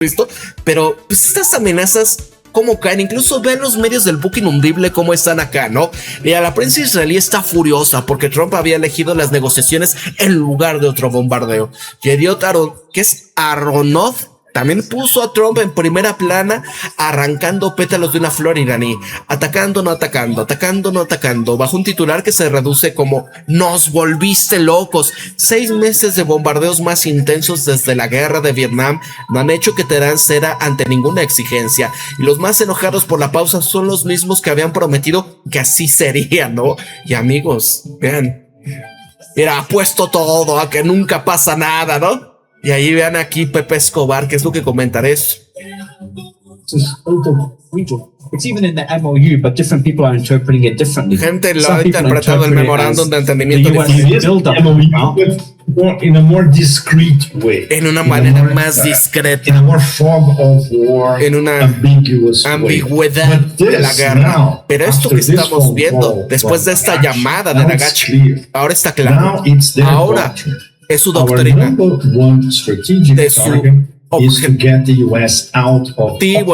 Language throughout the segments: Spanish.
visto, pero pues estas amenazas cómo caen, incluso ven los medios del buque inundible cómo están acá, ¿no? Y a la prensa israelí está furiosa porque Trump había elegido las negociaciones en lugar de otro bombardeo. Yediot Aharon, que es Aronoff, también puso a Trump en primera plana, arrancando pétalos de una flor iraní, atacando, no atacando, atacando, no atacando, bajo un titular que se reduce como "nos volviste locos". 6 meses de bombardeos más intensos desde la guerra de Vietnam no han hecho que Teherán ceda ante ninguna exigencia, y los más enojados por la pausa son los mismos que habían prometido que así sería, ¿no? Y amigos, vean, mira, apuesto todo a que nunca pasa nada, ¿no? Y ahí vean aquí Pepe Escobar, que es lo que comentaré. It's even in the MOU, but different people are interpreting it differently. Gente lo ha interpretado el memorándum de entendimiento in a more discreet way, en una manera más discreta, in a more fog of war, en una ambigüedad de la guerra. Pero esto que estamos viendo después de esta llamada de Nagash, ahora está claro. Ahora es su doctrina, de su objetivo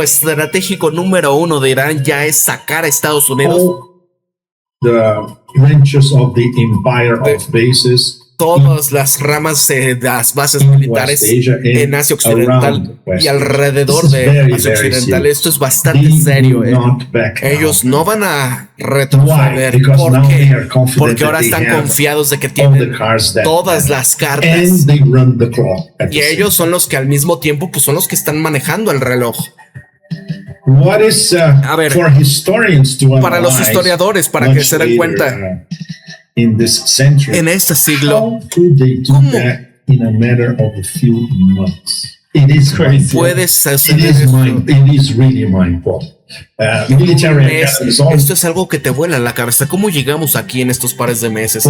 estratégico número 1 de Irán ya es sacar a Estados Unidos todas las ramas de las bases militares en Asia Occidental y alrededor de Asia Occidental. Esto es bastante serio. Ellos no van a retroceder. ¿Por qué? Porque ahora están confiados de que tienen todas las cartas. Y ellos son los que al mismo tiempo pues son los que están manejando el reloj. A ver, para los historiadores, para que se den cuenta, en este siglo, ¿cómo puede suceder esto? Esto es algo que te vuela en la cabeza. ¿Cómo llegamos aquí en estos pares de meses?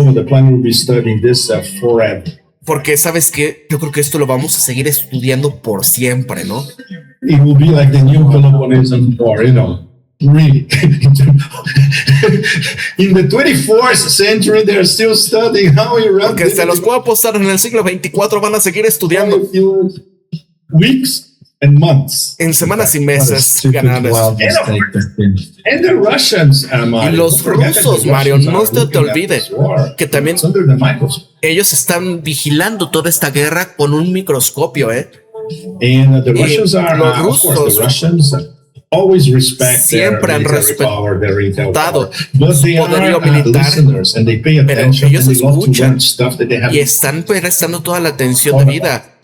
Porque, ¿sabes qué? Yo creo que esto lo vamos a seguir estudiando por siempre, ¿no? It will be like the new Peloponnesian War, you know. Really. In the 24th century, they're still studying how Iran. Porque se los puedo apostar, en el siglo 24 van a seguir estudiando. Weeks and months. En semanas y meses ganadas. And the Russians, y los rusos, Mario, no te olvides que también ellos están vigilando toda esta guerra con un microscopio, And the Russians are, los rusos always respect siempre han respetado su poderío militar, pero ellos escuchan y están prestando toda la atención debida,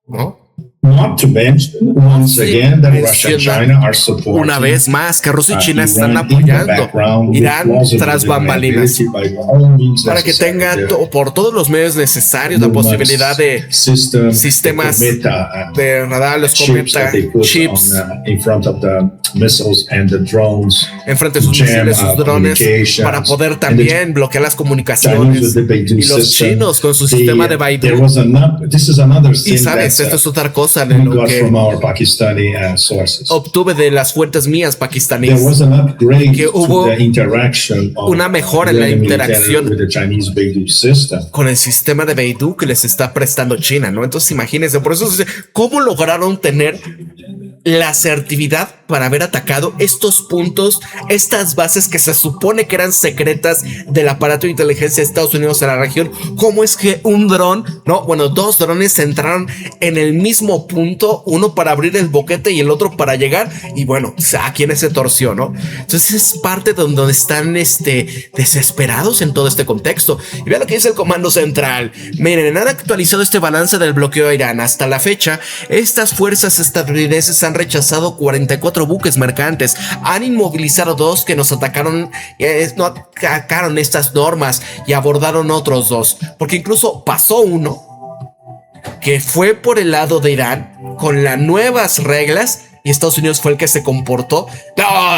¿no? Not to mention, once again, that Russia and China are supporting, una vez más, que Rusia y China están apoyando Irán tras bambalinas para que tenga por todos los medios necesarios la posibilidad de sistemas de radar, los cometa, chips enfrente de sus misiles, sus drones, para poder también bloquear las comunicaciones. Y los chinos con su sistema de Baidu. Y sabes, esto es otra cosa de lo que obtuve de las fuentes mías pakistaníes, que hubo una mejora en la interacción con el sistema de Baidu que les está prestando China, ¿no? Entonces imagínense, por eso ¿cómo lograron tener la asertividad para haber atacado estos puntos, estas bases que se supone que eran secretas del aparato de inteligencia de Estados Unidos en la región? ¿Cómo es que un dron, dos drones entraron en el mismo punto, uno para abrir el boquete y el otro para llegar? Y bueno, ¿a quién se torció, no? Entonces es parte de donde están desesperados en todo este contexto. Y vean lo que dice el Comando Central. Miren, han actualizado este balance del bloqueo a Irán. Hasta la fecha, estas fuerzas estadounidenses han rechazado 44 buques mercantes, han inmovilizado 2 que nos atacaron, no atacaron estas normas, y abordaron otros 2, porque incluso pasó uno que fue por el lado de Irán con las nuevas reglas y Estados Unidos fue el que se comportó.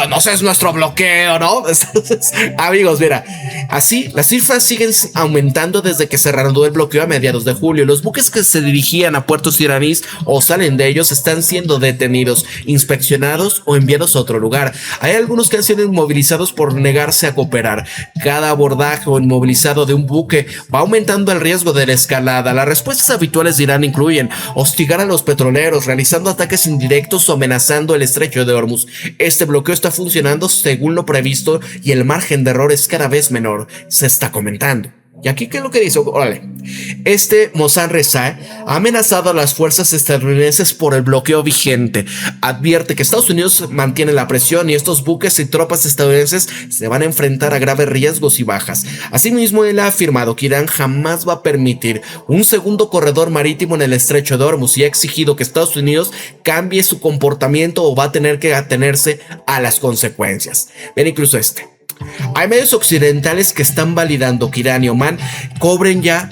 No sé, es nuestro bloqueo, ¿no? Entonces, amigos, mira, así las cifras siguen aumentando desde que se reanudó el bloqueo a mediados de julio. Los buques que se dirigían a puertos iraníes o salen de ellos están siendo detenidos, inspeccionados o enviados a otro lugar. Hay algunos que han sido inmovilizados por negarse a cooperar. Cada abordaje o inmovilizado de un buque va aumentando el riesgo de la escalada. Las respuestas habituales de Irán incluyen hostigar a los petroleros, realizando ataques indirectos o amenazando el estrecho de Hormuz. Este bloqueo está funcionando según lo previsto y el margen de error es cada vez menor, se está comentando. Y aquí, ¿qué es lo que dice? Órale. Mossad Reza ha amenazado a las fuerzas estadounidenses por el bloqueo vigente. Advierte que Estados Unidos mantiene la presión y estos buques y tropas estadounidenses se van a enfrentar a graves riesgos y bajas. Asimismo, él ha afirmado que Irán jamás va a permitir un segundo corredor marítimo en el estrecho de Hormuz y ha exigido que Estados Unidos cambie su comportamiento o va a tener que atenerse a las consecuencias. Ven, incluso hay medios occidentales que están validando que Irán y Omán cobren ya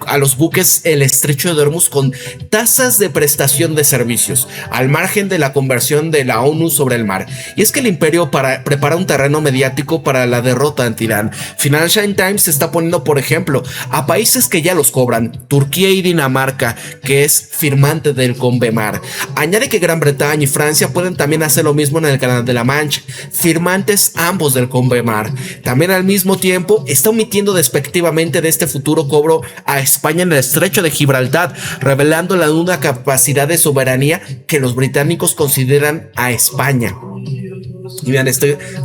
a los buques el estrecho de Hormuz con tasas de prestación de servicios, al margen de la conversión de la ONU sobre el mar. Y es que el imperio prepara un terreno mediático para la derrota ante Irán. Financial Times está poniendo, por ejemplo, a países que ya los cobran, Turquía y Dinamarca, que es firmante del Convemar. Añade que Gran Bretaña y Francia pueden también hacer lo mismo en el Canal de la Mancha, firmantes ambos del Convemar. También al mismo tiempo está omitiendo despectivamente de este futuro cobro a España en el estrecho de Gibraltar, revelando la nula capacidad de soberanía que los británicos consideran a España. Y vean,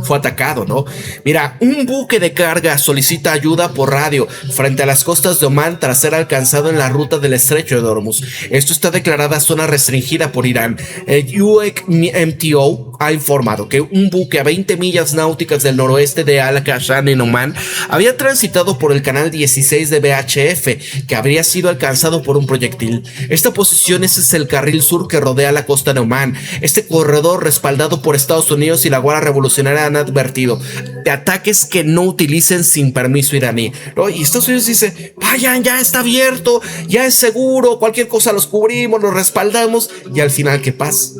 fue atacado, ¿no? Mira, un buque de carga solicita ayuda por radio frente a las costas de Omán tras ser alcanzado en la ruta del estrecho de Hormuz. Esto está declarada zona restringida por Irán. El UMTO ha informado que un buque a 20 millas náuticas del noroeste de Al-Qashan en Omán había transitado por el canal 16 de VHF, que habría sido alcanzado por un proyectil. Esta posición es el carril sur que rodea la costa de Omán. Este corredor, respaldado por Estados Unidos y la Guardia Revolucionaria, han advertido de ataques que no utilicen sin permiso iraní, ¿no? Y Estados Unidos dice: vayan, ya está abierto, ya es seguro, cualquier cosa los cubrimos, los respaldamos. Y al final, ¿qué pasa?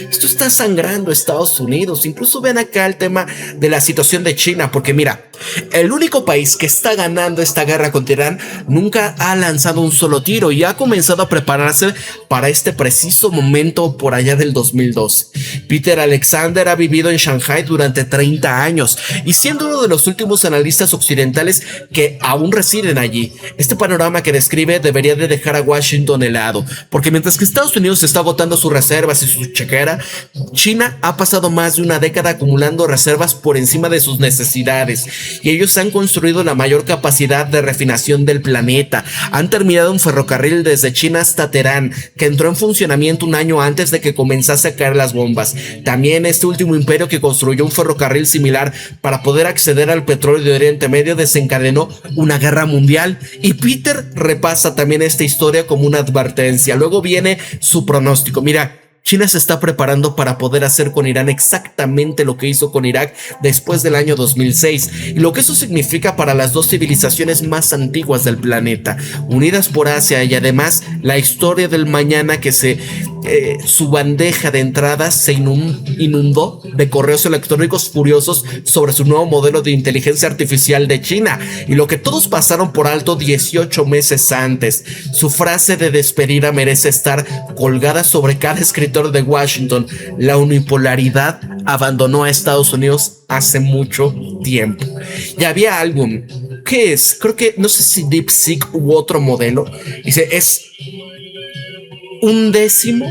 Esto está sangrando Estados Unidos. Incluso ven acá el tema de la situación de China, porque mira, el único país que está ganando esta guerra contra Irán nunca ha lanzado un solo tiro y ha comenzado a prepararse para este preciso momento por allá del 2012. Peter Alexander ha vivido en Shanghái durante 30 años y siendo uno de los últimos analistas occidentales que aún residen allí. Este panorama que describe debería de dejar a Washington helado, porque mientras que Estados Unidos está agotando sus reservas y su chequera, China ha pasado más de una década acumulando reservas por encima de sus necesidades y ellos han construido la mayor capacidad de refinación del planeta. Han terminado un ferrocarril desde China hasta Teherán, que entró en funcionamiento un año antes de que comenzase a caer las bombas. También este último imperio que construyó un ferrocarril similar para poder acceder al petróleo de Oriente Medio desencadenó una guerra mundial. Y Peter repasa también esta historia como una advertencia. Luego viene su pronóstico. Mira, China se está preparando para poder hacer con Irán exactamente lo que hizo con Irak después del año 2006 y lo que eso significa para las dos civilizaciones más antiguas del planeta, unidas por Asia, y además la historia del mañana que su bandeja de entrada se inundó de correos electrónicos furiosos sobre su nuevo modelo de inteligencia artificial de China y lo que todos pasaron por alto 18 meses antes. Su frase de despedida merece estar colgada sobre cada escritorio de Washington: la unipolaridad abandonó a Estados Unidos hace mucho tiempo. Y había algo, ¿qué es? Creo que, no sé si DeepSeek u otro modelo, dice, es 1/10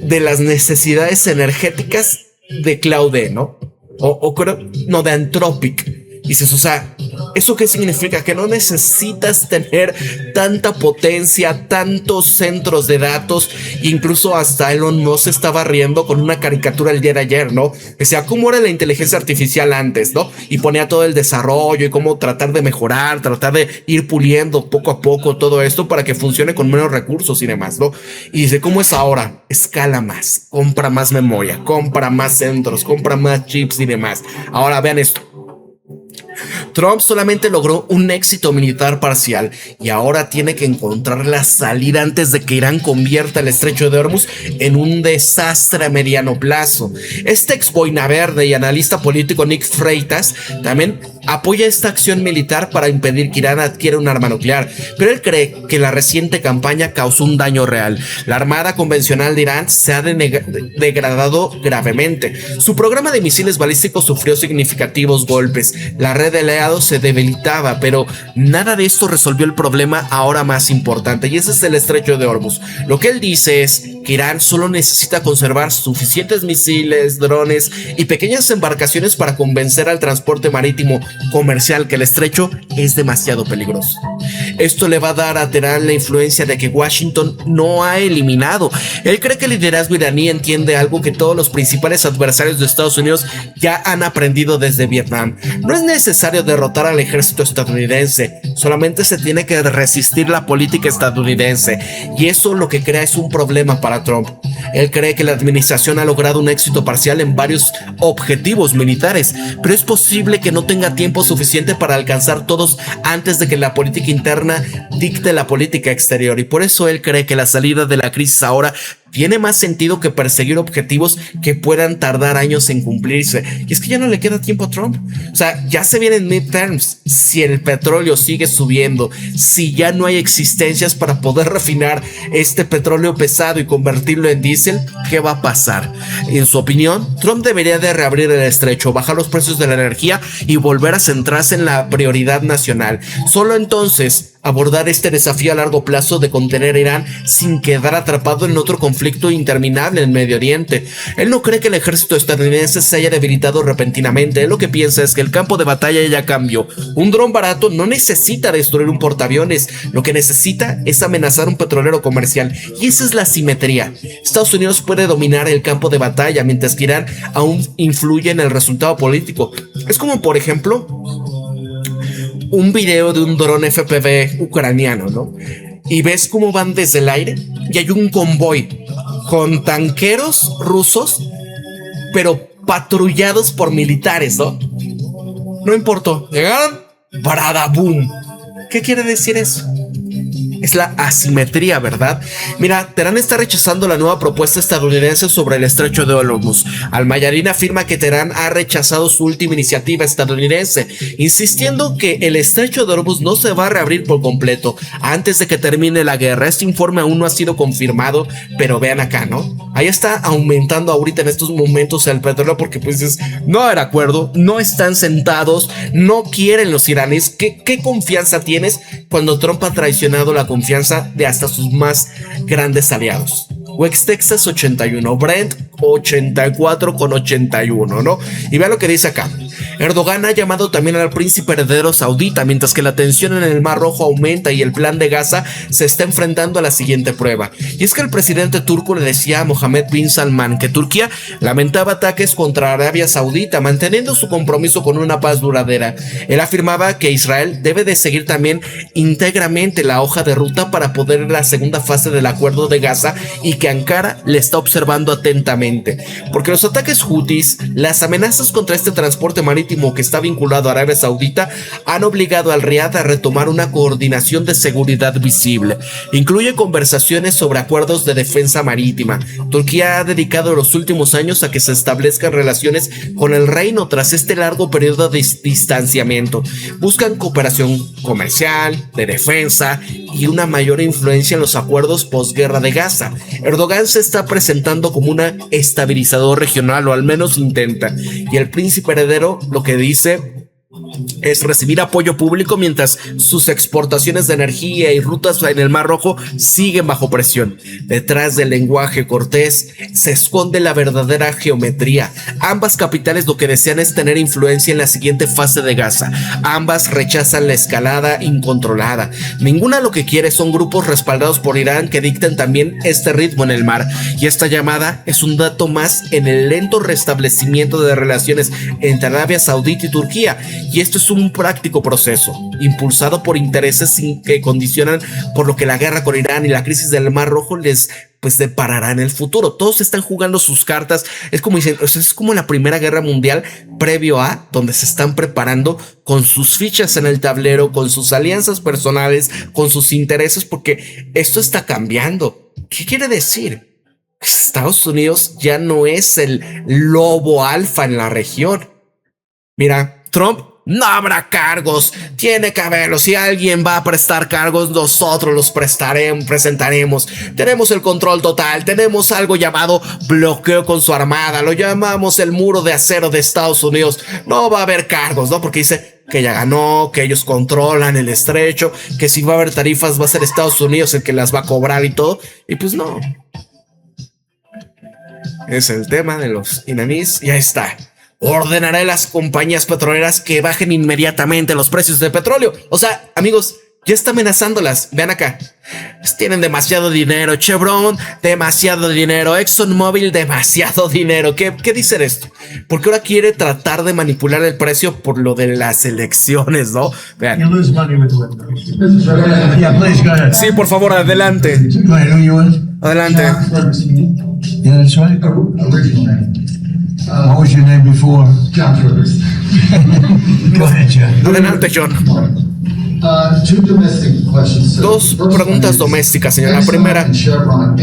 de las necesidades energéticas de Claude, ¿no? O creo, no, de Anthropic. Dices, o sea, ¿eso qué significa? Que no necesitas tener tanta potencia, tantos centros de datos. Incluso hasta Elon Musk estaba riendo con una caricatura el día de ayer, ¿no? O sea, ¿cómo era la inteligencia artificial antes, no? Y ponía todo el desarrollo y cómo tratar de mejorar, tratar de ir puliendo poco a poco todo esto para que funcione con menos recursos y demás, ¿no? Y dice, ¿cómo es ahora? Escala más, compra más memoria, compra más centros, compra más chips y demás. Ahora vean esto. Trump solamente logró un éxito militar parcial y ahora tiene que encontrar la salida antes de que Irán convierta el estrecho de Hormuz en un desastre a mediano plazo. Este ex boina verde y analista político Nick Freitas también apoya esta acción militar para impedir que Irán adquiera un arma nuclear, pero él cree que la reciente campaña causó un daño real. La armada convencional de Irán se ha degradado gravemente. Su programa de misiles balísticos sufrió significativos golpes. La red de aliados se debilitaba, pero nada de esto resolvió el problema ahora más importante, y ese es el estrecho de Hormuz. Lo que él dice es que Irán solo necesita conservar suficientes misiles, drones y pequeñas embarcaciones para convencer al transporte marítimo comercial que el estrecho es demasiado peligroso. Esto le va a dar a Teherán la influencia de que Washington no ha eliminado. Él cree que el liderazgo iraní entiende algo que todos los principales adversarios de Estados Unidos ya han aprendido desde Vietnam. No es necesario derrotar al ejército estadounidense, solamente se tiene que resistir la política estadounidense, y eso lo que crea es un problema para Trump. Él cree que la administración ha logrado un éxito parcial en varios objetivos militares, pero es posible que no tenga tiempo suficiente para alcanzar todos antes de que la política interna dicte la política exterior, y por eso él cree que la salida de la crisis ahora tiene más sentido que perseguir objetivos que puedan tardar años en cumplirse. Y es que ya no le queda tiempo a Trump. O sea, ya se vienen midterms. Si el petróleo sigue subiendo, si ya no hay existencias para poder refinar este petróleo pesado y convertirlo en diésel, ¿qué va a pasar? En su opinión, Trump debería de reabrir el estrecho, bajar los precios de la energía y volver a centrarse en la prioridad nacional. Solo entonces abordar este desafío a largo plazo de contener a Irán sin quedar atrapado en otro conflicto interminable en Medio Oriente. Él no cree que el ejército estadounidense se haya debilitado repentinamente. Él lo que piensa es que el campo de batalla ya cambió. Un dron barato no necesita destruir un portaaviones, lo que necesita es amenazar un petrolero comercial, y esa es la simetría. Estados Unidos puede dominar el campo de batalla mientras que Irán aún influye en el resultado político. Es como, por ejemplo, un video de un dron FPV ucraniano, ¿no? Y ves cómo van desde el aire y hay un convoy con tanqueros rusos, pero patrullados por militares, ¿no? No importó, llegaron, ¡brada, boom! ¿Qué quiere decir eso? Es la asimetría, ¿verdad? Mira, Teherán está rechazando la nueva propuesta estadounidense sobre el estrecho de Hormuz. Al-Mayadeen afirma que Teherán ha rechazado su última iniciativa estadounidense, insistiendo que el estrecho de Hormuz no se va a reabrir por completo antes de que termine la guerra. Este informe aún no ha sido confirmado, pero vean acá, ¿no? Ahí está aumentando ahorita en estos momentos el petróleo porque pues no hay acuerdo, no están sentados, no quieren los iraníes. ¿Qué confianza tienes cuando Trump ha traicionado la confianza de hasta sus más grandes aliados? West Texas 81, Brent 84,81, ¿no? Y vean lo que dice acá. Erdogan ha llamado también al príncipe heredero saudita, mientras que la tensión en el Mar Rojo aumenta y el plan de Gaza se está enfrentando a la siguiente prueba. Y es que el presidente turco le decía a Mohammed bin Salman que Turquía lamentaba ataques contra Arabia Saudita, manteniendo su compromiso con una paz duradera. Él afirmaba que Israel debe de seguir también íntegramente la hoja de ruta para poder ir a la segunda fase del acuerdo de Gaza, y que Ankara le está observando atentamente, porque los ataques hutis, las amenazas contra este transporte marítimo que está vinculado a Arabia Saudita, han obligado al Riad a retomar una coordinación de seguridad visible. Incluye conversaciones sobre acuerdos de defensa marítima. Turquía ha dedicado los últimos años a que se establezcan relaciones con el reino tras este largo periodo de distanciamiento. Buscan cooperación comercial, de defensa y una mayor influencia en los acuerdos posguerra de Gaza. Erdogan se está presentando como un estabilizador regional, o al menos intenta, y el príncipe heredero lo que dice es recibir apoyo público mientras sus exportaciones de energía y rutas en el Mar Rojo siguen bajo presión. Detrás del lenguaje cortés se esconde la verdadera geometría. Ambas capitales lo que desean es tener influencia en la siguiente fase de Gaza. Ambas rechazan la escalada incontrolada. Ninguna lo que quiere son grupos respaldados por Irán que dicten también este ritmo en el mar. Y esta llamada es un dato más en el lento restablecimiento de relaciones entre Arabia Saudita y Turquía. Y esto es un práctico proceso, impulsado por intereses que condicionan por lo que la guerra con Irán y la crisis del Mar Rojo les pues deparará en el futuro. Todos están jugando sus cartas. Es como dicen, es como la Primera Guerra Mundial previo a donde se están preparando con sus fichas en el tablero, con sus alianzas personales, con sus intereses, porque esto está cambiando. ¿Qué quiere decir? Estados Unidos ya no es el lobo alfa en la región. Mira, Trump, no habrá cargos, tiene que haberlos. Si alguien va a prestar cargos, nosotros los presentaremos. Tenemos el control total, tenemos algo llamado bloqueo con su armada, lo llamamos el muro de acero de Estados Unidos. No va a haber cargos, ¿no? Porque dice que ya ganó, que ellos controlan el estrecho, que si va a haber tarifas va a ser Estados Unidos el que las va a cobrar y todo. Y pues no. Es el tema de los iraníes y ahí está. Ordenará a las compañías petroleras que bajen inmediatamente los precios de petróleo. O sea, amigos, ya está amenazándolas. Vean acá. Tienen demasiado dinero. Chevron, demasiado dinero. ExxonMobil, demasiado dinero. ¿Qué dice esto? Porque ahora quiere tratar de manipular el precio por lo de las elecciones, ¿no? Vean. Sí, por favor, adelante. Adelante. What was your name before? John Rivers. Go ahead, John. Adelante, John. Two domestic questions. Dos preguntas domésticas, señor. La primera. Chevron,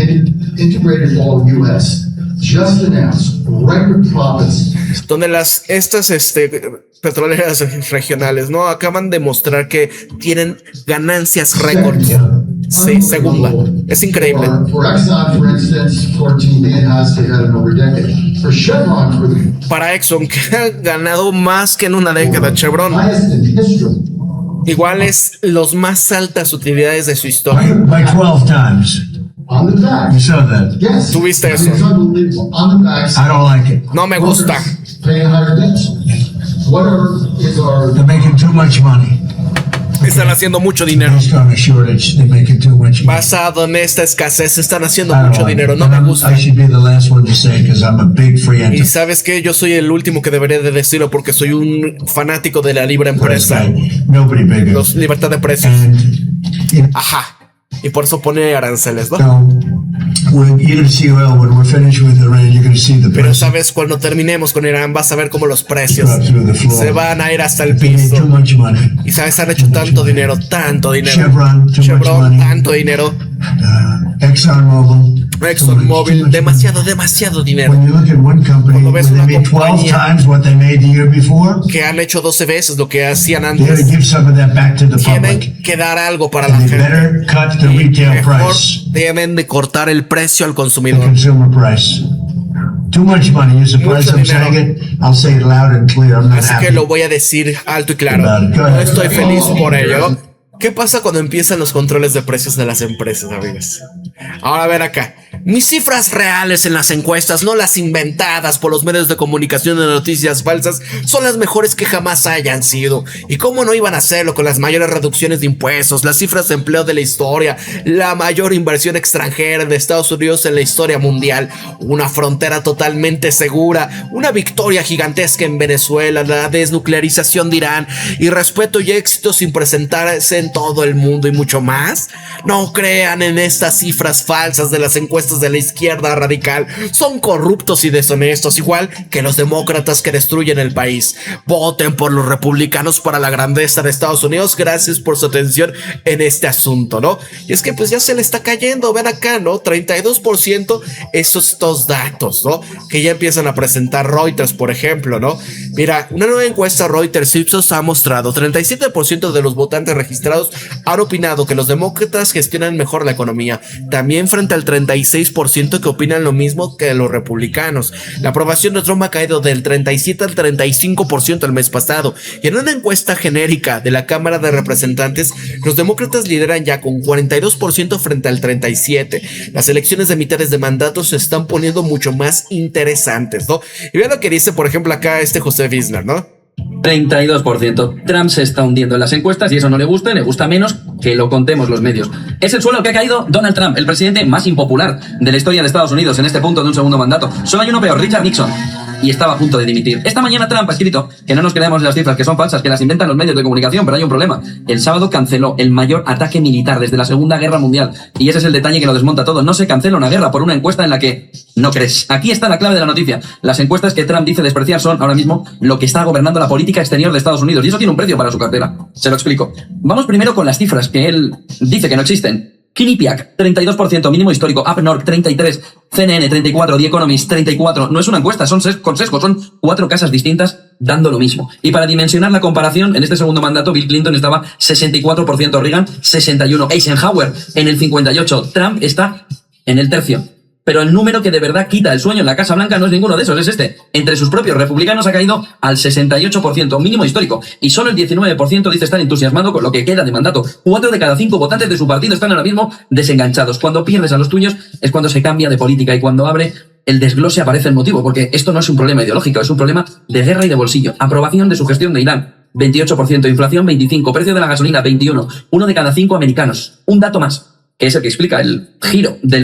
integrated all U.S. just announced record profits. Donde estas petroleras regionales, ¿no? Acaban de mostrar que tienen ganancias récord. Sí, segunda. Es increíble. Para Exxon, que ha ganado más que en una década. Chevron, igual es los más altas utilidades de su historia. By 12 times. You saw that. Yes. ¿Tuviste eso? I don't like it. No me gusta. They're making too much money. Están haciendo mucho dinero. Basado en esta escasez, están haciendo mucho dinero. No me gusta. Y sabes que yo soy el último que debería de decirlo porque soy un fanático de la libre empresa. Los libertad de precios. Ajá. Y por eso pone aranceles, ¿no? Pero sabes, cuando terminemos con Irán vas a ver cómo los precios se van a ir hasta el piso. Y sabes, han hecho tanto dinero. Chevron, tanto dinero. ExxonMobil, demasiado dinero. Cuando ves una compañía que han hecho 12 veces lo que hacían antes, tienen que dar algo para la gente. Mejor deben de cortar el precio al consumidor. Mucho dinero. Así que lo voy a decir alto y claro. No estoy feliz por ello. ¿Qué pasa cuando empiezan los controles de precios de las empresas, amigos? Ahora a ver acá. Mis cifras reales en las encuestas, no las inventadas por los medios de comunicación de noticias falsas, son las mejores que jamás hayan sido. ¿Y cómo no iban a hacerlo con las mayores reducciones de impuestos, las cifras de empleo de la historia, la mayor inversión extranjera de Estados Unidos en la historia mundial, una frontera totalmente segura, una victoria gigantesca en Venezuela, la desnuclearización de Irán y respeto y éxito sin presentarse en todo el mundo y mucho más? No crean en estas cifras falsas de las encuestas de la izquierda radical. Son corruptos y deshonestos, igual que los demócratas que destruyen el país. Voten por los republicanos para la grandeza de Estados Unidos. Gracias por su atención en este asunto, ¿no? Y es que pues ya se le está cayendo, ven acá, ¿no? 32% estos datos, ¿no? Que ya empiezan a presentar Reuters, por ejemplo, ¿no? Mira, una nueva encuesta Reuters Ipsos ha mostrado 37% de los votantes registrados han opinado que los demócratas gestionan mejor la economía, también frente al 36% que opinan lo mismo que los republicanos. La aprobación de Trump ha caído del 37 al 35% el mes pasado, y en una encuesta genérica de la Cámara de Representantes, los demócratas lideran ya con 42% frente al 37%. Las elecciones de mitades de mandato se están poniendo mucho más interesantes, ¿no? Y vean lo que dice, por ejemplo, acá José Wisner, ¿no? 32%. Trump se está hundiendo en las encuestas y eso no le gusta menos que lo contemos los medios. Es el suelo que ha caído Donald Trump, el presidente más impopular de la historia de Estados Unidos en este punto de un segundo mandato. Solo hay uno peor, Richard Nixon. y estaba a punto de dimitir. Esta mañana Trump ha escrito que no nos creemos las cifras, que son falsas, que las inventan los medios de comunicación, pero hay un problema. El sábado canceló el mayor ataque militar desde la Segunda Guerra Mundial, y ese es el detalle que lo desmonta todo. No se cancela una guerra por una encuesta en la que no crees. Aquí está la clave de la noticia. Las encuestas que Trump dice despreciar son ahora mismo lo que está gobernando la política exterior de Estados Unidos, y eso tiene un precio para su cartera. Se lo explico. Vamos primero con las cifras que él dice que no existen. Quinnipiac, 32%, mínimo histórico. UpNorth, 33%, CNN, 34%, The Economist, 34%. No es una encuesta, son consejos, son 4 casas distintas dando lo mismo. Y para dimensionar la comparación, en este segundo mandato, Bill Clinton estaba 64%, Reagan, 61%, Eisenhower en el 58%, Trump está en el tercio. Pero el número que de verdad quita el sueño en la Casa Blanca no es ninguno de esos, es este. Entre sus propios republicanos ha caído al 68%, mínimo histórico. Y solo el 19% dice estar entusiasmado con lo que queda de mandato. 4 de cada 5 votantes de su partido están ahora mismo desenganchados. Cuando pierdes a los tuyos es cuando se cambia de política, y cuando abre el desglose aparece el motivo, porque esto no es un problema ideológico, es un problema de guerra y de bolsillo. Aprobación de su gestión de Irán, 28%, inflación 25%, precio de la gasolina 21%, 1 de cada 5 americanos. Un dato más, que es el que explica el giro del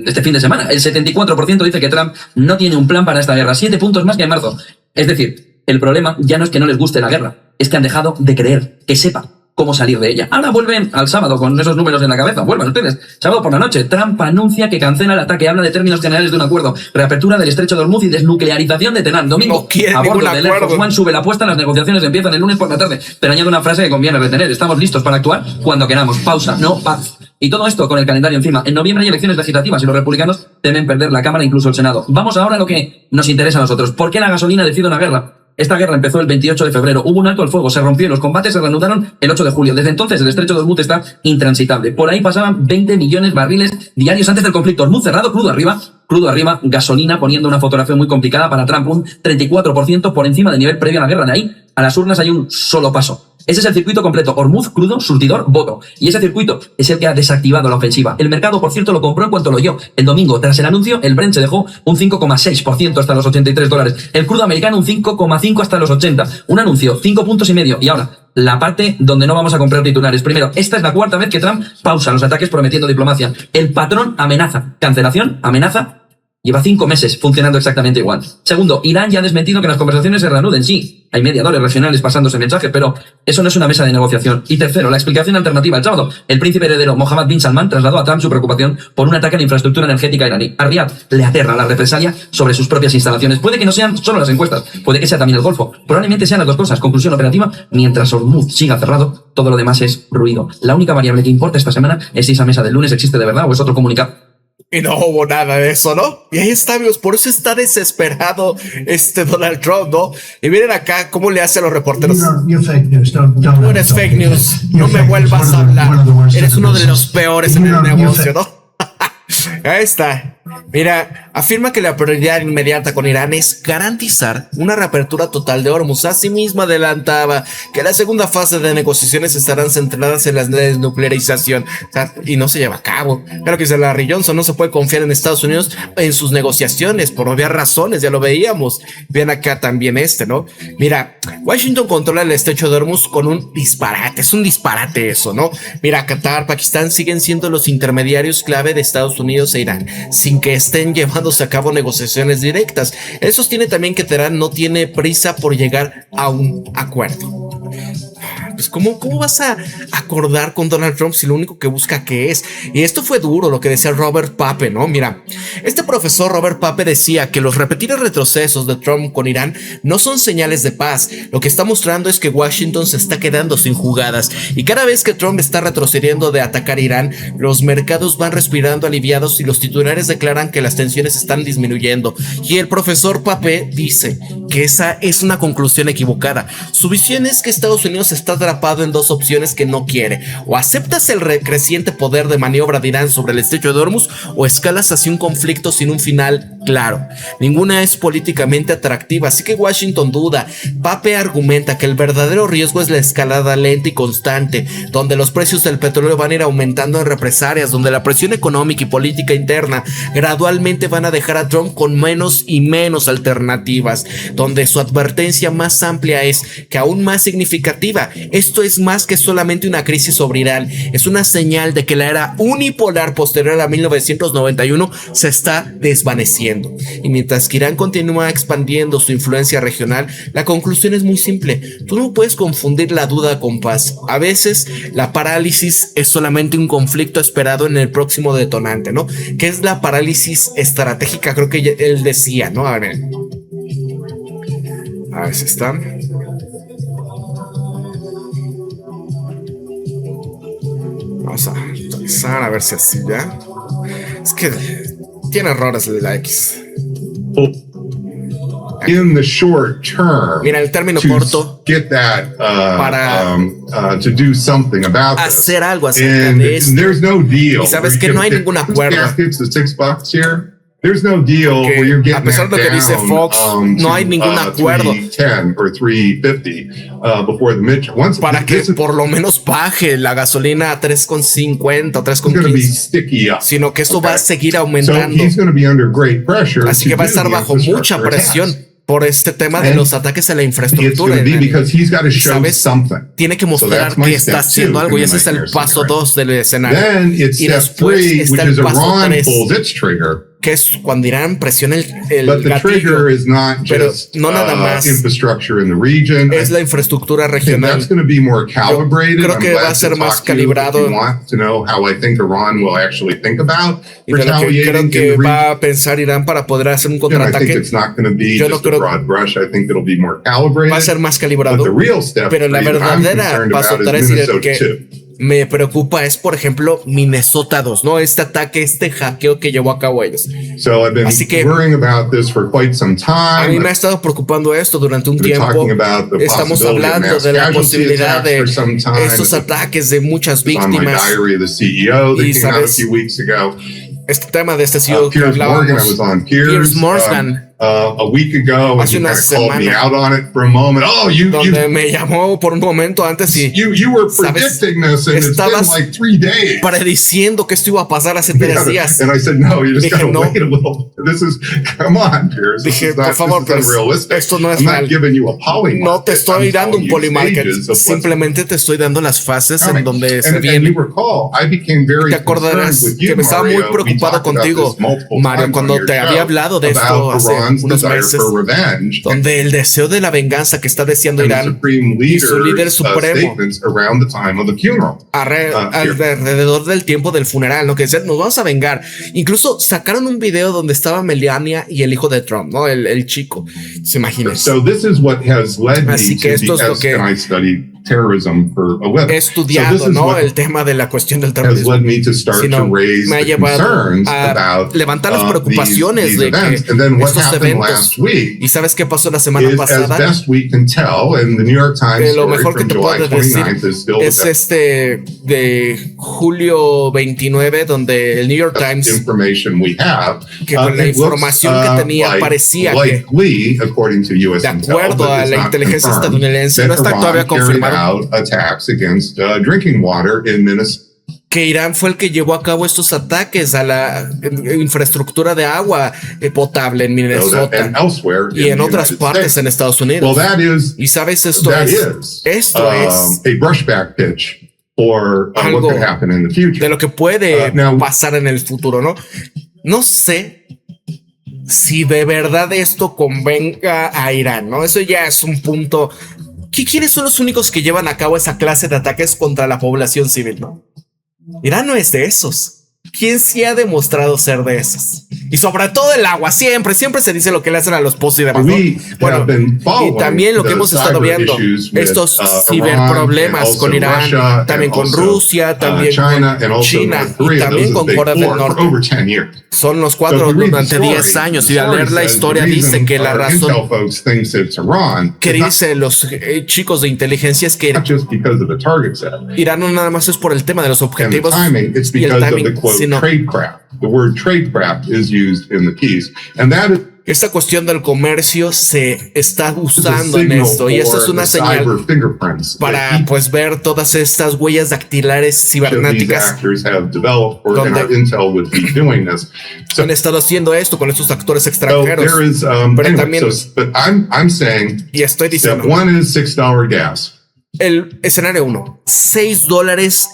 este fin de semana. El 74% dice que Trump no tiene un plan para esta guerra, 7 puntos más que en marzo. Es decir, el problema ya no es que no les guste la guerra, es que han dejado de creer, que sepa cómo salir de ella. Ahora vuelven al sábado con esos números en la cabeza. Vuelvan ustedes. Sábado por la noche, Trump anuncia que cancela el ataque, habla de términos generales de un acuerdo, reapertura del estrecho de Hormuz y desnuclearización de Teherán. Domingo, a bordo del Air Force One sube la apuesta, las negociaciones empiezan el lunes por la tarde. Pero añade una frase que conviene retener: estamos listos para actuar cuando queramos. Pausa, no paz. Y todo esto con el calendario encima. En noviembre hay elecciones legislativas y los republicanos temen perder la Cámara, incluso el Senado. Vamos ahora a lo que nos interesa a nosotros. ¿Por qué la gasolina decide una guerra? Esta guerra empezó el 28 de febrero, hubo un alto al fuego, se rompió y los combates se reanudaron el 8 de julio. Desde entonces el estrecho de Hormuz está intransitable. Por ahí pasaban 20 millones de barriles diarios antes del conflicto. Hormuz cerrado, crudo arriba, gasolina, poniendo una fotografía muy complicada para Trump, un 34% por encima del nivel previo a la guerra. De ahí a las urnas hay un solo paso. Ese es el circuito completo: Hormuz, crudo, surtidor, voto. Y ese circuito es el que ha desactivado la ofensiva. El mercado, por cierto, lo compró en cuanto lo oyó. El domingo, tras el anuncio, el Brent se dejó un 5,6% hasta los $83. El crudo americano un 5,5% hasta los 80. Un anuncio, 5,5 puntos. Y ahora, la parte donde no vamos a comprar titulares. Primero, esta es la 4ª vez que Trump pausa los ataques prometiendo diplomacia. El patrón amenaza. Cancelación, amenaza. Lleva 5 meses funcionando exactamente igual. Segundo, Irán ya ha desmentido que las conversaciones se reanuden. Sí, hay mediadores regionales pasándose mensajes, pero eso no es una mesa de negociación. Y tercero, la explicación alternativa. El sábado, el príncipe heredero Mohammed bin Salman trasladó a Trump su preocupación por un ataque a la infraestructura energética iraní. A Riad le aterra la represalia sobre sus propias instalaciones. Puede que no sean solo las encuestas, puede que sea también el Golfo. Probablemente sean las dos cosas. Conclusión operativa: mientras Hormuz siga cerrado, todo lo demás es ruido. La única variable que importa esta semana es si esa mesa del lunes existe de verdad o es otro comunicado. Y no hubo nada de eso, ¿no? Y ahí está, amigos, por eso está desesperado Donald Trump, ¿no? Y miren acá cómo le hace a los reporteros. Tú eres fake news, no me vuelvas a hablar. Eres uno de los peores en el negocio, ¿no? Ahí está. Mira, afirma que la prioridad inmediata con Irán es garantizar una reapertura total de Hormuz. Asimismo adelantaba que la segunda fase de negociaciones estarán centradas en la desnuclearización, y no se lleva a cabo. Claro que dice Larry Johnson, no se puede confiar en Estados Unidos en sus negociaciones por obvias razones, ya lo veíamos. Bien acá también ¿no? Mira, Washington controla el estrecho de Hormuz con un disparate, es un disparate eso, ¿no? Mira, Qatar, Pakistán siguen siendo los intermediarios clave de Estados Unidos e Irán, sin que estén llevándose a cabo negociaciones directas. Él sostiene también que Teherán no tiene prisa por llegar a un acuerdo. Pues ¿cómo vas a acordar con Donald Trump si lo único que busca qué es? Y esto fue duro lo que decía Robert Pape, ¿no? Mira, este profesor Robert Pape decía que los repetidos retrocesos de Trump con Irán no son señales de paz. Lo que está mostrando es que Washington se está quedando sin jugadas, y cada vez que Trump está retrocediendo de atacar Irán, los mercados van respirando aliviados y los titulares declaran que las tensiones están disminuyendo. Y el profesor Pape dice que esa es una conclusión equivocada. Su visión es que Estados Unidos está atrapado en dos opciones que no quiere: o aceptas el creciente poder de maniobra de Irán sobre el estrecho de Hormuz, o escalas hacia un conflicto sin un final claro. Ninguna es políticamente atractiva, así que Washington duda. Pape argumenta que el verdadero riesgo es la escalada lenta y constante, donde los precios del petróleo van a ir aumentando en represalias, donde la presión económica y política interna gradualmente van a dejar a Trump con menos y menos alternativas, donde su advertencia más amplia es que aún más significativa esto es más que solamente una crisis sobre Irán, es una señal de que la era unipolar posterior a 1991 se está desvaneciendo. Y mientras que Irán continúa expandiendo su influencia regional, la conclusión es muy simple. Tú no puedes confundir la duda con paz. A veces la parálisis es solamente un conflicto esperado en el próximo detonante, ¿no? ¿Qué es la parálisis estratégica? Creo que él decía, ¿no? A ver si está. Vamos a actualizar a ver si así ya. Es que tiene errores de la X. In the short term, mira, el término corto get that, para to do something about hacer algo acerca de esto. There's no deal. Y sabes que no hay ningún acuerdo. There's no deal where you're getting a pesar de lo que dice Fox, no hay ningún acuerdo 310 or 350 before the midterm. Para que por lo menos baje la gasolina a 3.50 o 3.15, sino que esto va a seguir aumentando. So he's going to be under great pressure. Así que va a estar bajo mucha presión por este tema de los ataques a la infraestructura. ¿Sabes? Tiene que mostrar que está haciendo algo, y ese es el paso 2 del escenario. Y después está el paso 3, que es cuando Irán presiona el gatillo, pero no nada más es la infraestructura regional. Yo creo que va a ser más calibrado, y de lo que creo que va a pensar Irán para poder hacer un contraataque. Yo no creo va a ser más calibrado, pero la verdadera paso 3 y el que me preocupa es, por ejemplo, Minnesota 2, ¿no? Este ataque, este hackeo que llevó a cabo ellos. Así que a mí me ha estado preocupando esto durante un tiempo. Estamos hablando de la posibilidad de estos ataques de muchas víctimas. Y sabes, este tema de este CEO que hablábamos, Piers Morgan, hace una semana, donde me llamó por un momento antes y ¿sabes? Estabas prediciendo que esto iba a pasar hace 3 días. Dije, no. Dije, por favor, esto no es real. No te estoy dando un polymarket, simplemente te estoy dando las fases en donde se viene. Te acordarás que me estaba muy preocupado contigo, Mario, cuando te había hablado de esto hace unos meses, donde el deseo de la venganza que está deseando Irán y su líder supremo alrededor del tiempo del funeral, ¿no? Que decían, nos vamos a vengar. Incluso sacaron un video donde estaba Melania y el hijo de Trump, ¿no? El chico. ¿Se imaginan? Así que esto es lo que he estudiado, ¿no? El tema de la cuestión del terrorismo. Sino me ha llevado a levantar las preocupaciones de que estos eventos. ¿Y sabes qué pasó la semana pasada? Lo mejor que te puedo decir es de julio 29, donde el New York Times, que con la información que tenía parecía que, de acuerdo a la inteligencia estadounidense, no está todavía confirmado que Irán fue el que llevó a cabo estos ataques a la infraestructura de agua potable en Minnesota y en otras partes en Estados Unidos. Y sabes, esto es algo de lo que puede pasar en el futuro, ¿no? No sé si de verdad esto convenga a Irán, ¿no? Eso ya es un punto. ¿Quiénes son los únicos que llevan a cabo esa clase de ataques contra la población civil, no? Irán no es de esos. ¿Quién sí ha demostrado ser de esos? Y sobre todo el agua, siempre se dice lo que le hacen a los pozos y demás, ¿no? Bueno, y también lo que hemos estado viendo, estos ciberproblemas con Irán, también con Rusia, también con China y también con Corea del Norte. Son los 4 durante 10 años, y al leer la historia dice que la razón que dicen los chicos de inteligencia es que Irán no nada más es por el tema de los objetivos y el timing, sino the word tradecraft is used in the piece, and that is esta cuestión del comercio se está usando en esto, y esta es una señal para pues ver todas estas huellas dactilares cibernéticas donde han estado haciendo esto con estos actores extranjeros. Pero también, y estoy diciendo, one is $6 gas. El escenario 1, $6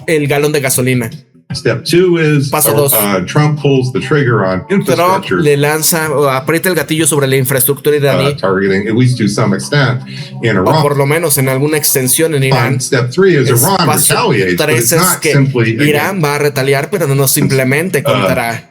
el galón de gasolina. Step 2 is Paso 2. Trump pulls the trigger on infrastructure. Trump le lanza o aprieta el gatillo sobre la infraestructura iraní. Targeting, at least to some extent, in Iran. O por lo menos en alguna extensión en Irán. Step 3 is Iran retaliates, but it's not que simply Irán va a retaliar, pero no simplemente contra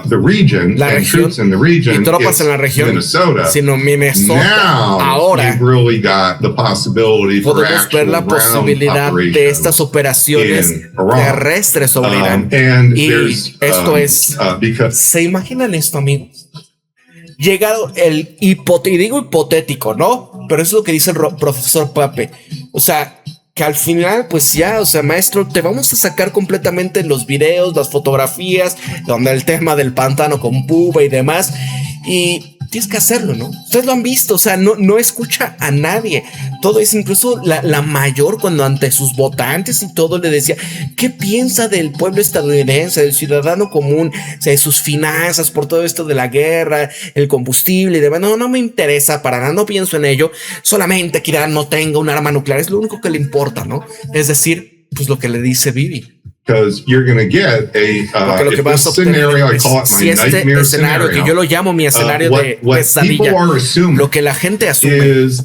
the region la and región troops in the region, y tropas en la región, Minnesota. sino Minnesota. Now, ahora you've really got the possibility for podemos ver la posibilidad de estas operaciones terrestres sobre Irán. Y esto es, ¿se imaginan esto, amigos? Llegado el y digo hipotético, ¿no? Pero eso es lo que dice el profesor Pape. O sea, que al final, pues ya, o sea, maestro, te vamos a sacar completamente los videos, las fotografías, donde el tema del pantano con Puba y demás, y tienes que hacerlo, ¿no? Ustedes lo han visto, o sea, no escucha a nadie. Todo es, incluso la mayor, cuando ante sus votantes y todo le decía, ¿qué piensa del pueblo estadounidense, del ciudadano común, o sea, de sus finanzas, por todo esto de la guerra, el combustible y demás? No me interesa para nada, no pienso en ello, solamente que Irán no tenga un arma nuclear, es lo único que le importa, ¿no? Es decir, pues lo que le dice Bibi. Because you're going to get lo que vas a obtener si este escenario, que yo lo llamo mi escenario de pesadilla, lo que la gente asume es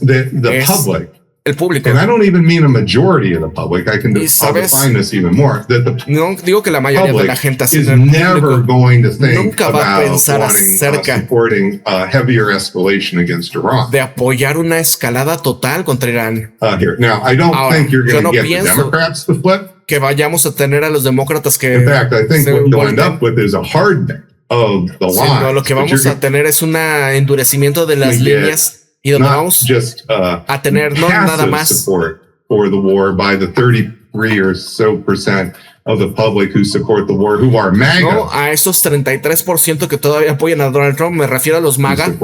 el público. And I don't even mean a majority of the public. I can define this even more. No digo que la mayoría de la gente is never going to think nunca va a pensar acerca supporting heavier escalation against Iran. De apoyar una escalada total contra Irán. Here. Now, I don't think you're going to get the Democrats to flip. Que vayamos a tener a los demócratas que... In fact, I think what you'll end up with is a hardening of the line. No, lo que vamos a tener es un endurecimiento de las líneas y donde vamos a tener no nada más support for the war by the 33 or so % of the public who support the war, who are MAGA. No, a esos 33% que todavía apoyan a Donald Trump, me refiero a los MAGA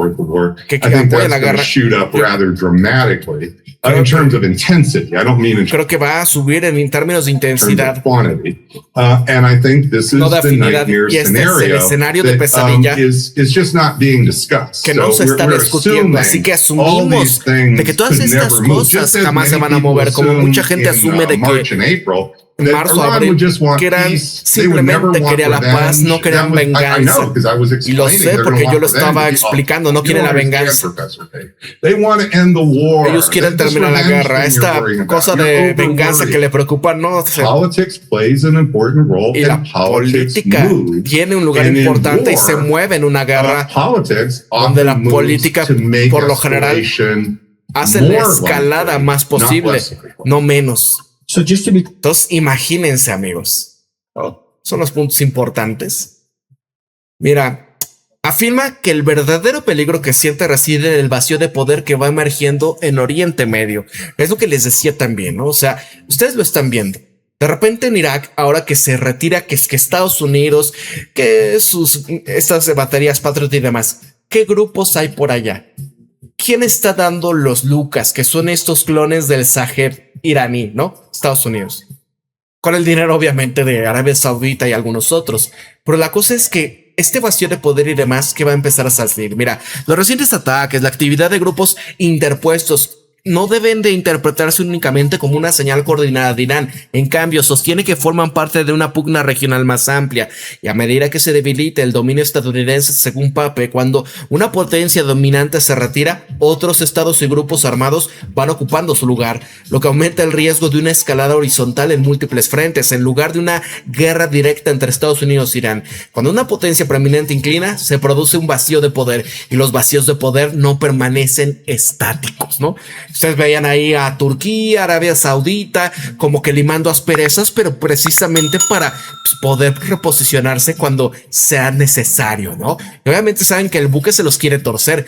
que apoyan la guerra. Shoot up rather dramatically in terms of intensity. I don't mean creo que va a subir en términos de intensidad. Quantity. And I think this is the nightmare scenario, es el escenario de pesadilla is just not being discussed. Que no se está discutiendo, así que asumimos de que todas estas cosas jamás se van a mover, como mucha gente asume de que en marzo, abril, que eran simplemente querían la paz, no querían venganza. Y lo sé porque yo lo estaba explicando, no quieren la venganza. Ellos quieren terminar la guerra. Esta cosa de venganza que le preocupa, no. Y la política tiene un lugar importante y se mueve en una guerra donde la política, por lo general, hace la escalada más posible, no menos. Entonces, imagínense, amigos. Son los puntos importantes. Mira, afirma que el verdadero peligro que siente reside en el vacío de poder que va emergiendo en Oriente Medio. Es lo que les decía también, ¿no? O sea, ustedes lo están viendo. De repente en Irak, ahora que se retira, que Estados Unidos, que estas baterías Patriot y demás, ¿qué grupos hay por allá? ¿Quién está dando los Lucas, que son estos clones del Saheb iraní, ¿no? Estados Unidos. Con el dinero, obviamente, de Arabia Saudita y algunos otros. Pero la cosa es que este vacío de poder y demás que va a empezar a salir. Mira, los recientes ataques, la actividad de grupos interpuestos no deben de interpretarse únicamente como una señal coordinada de Irán. En cambio, sostiene que forman parte de una pugna regional más amplia. Y a medida que se debilite el dominio estadounidense, según Pape, cuando una potencia dominante se retira, otros estados y grupos armados van ocupando su lugar, lo que aumenta el riesgo de una escalada horizontal en múltiples frentes, en lugar de una guerra directa entre Estados Unidos e Irán. Cuando una potencia preeminente inclina, se produce un vacío de poder, y los vacíos de poder no permanecen estáticos, ¿no? Ustedes veían ahí a Turquía, Arabia Saudita, como que limando asperezas, pero precisamente para poder reposicionarse cuando sea necesario, ¿no? Y obviamente saben que el buque se los quiere torcer.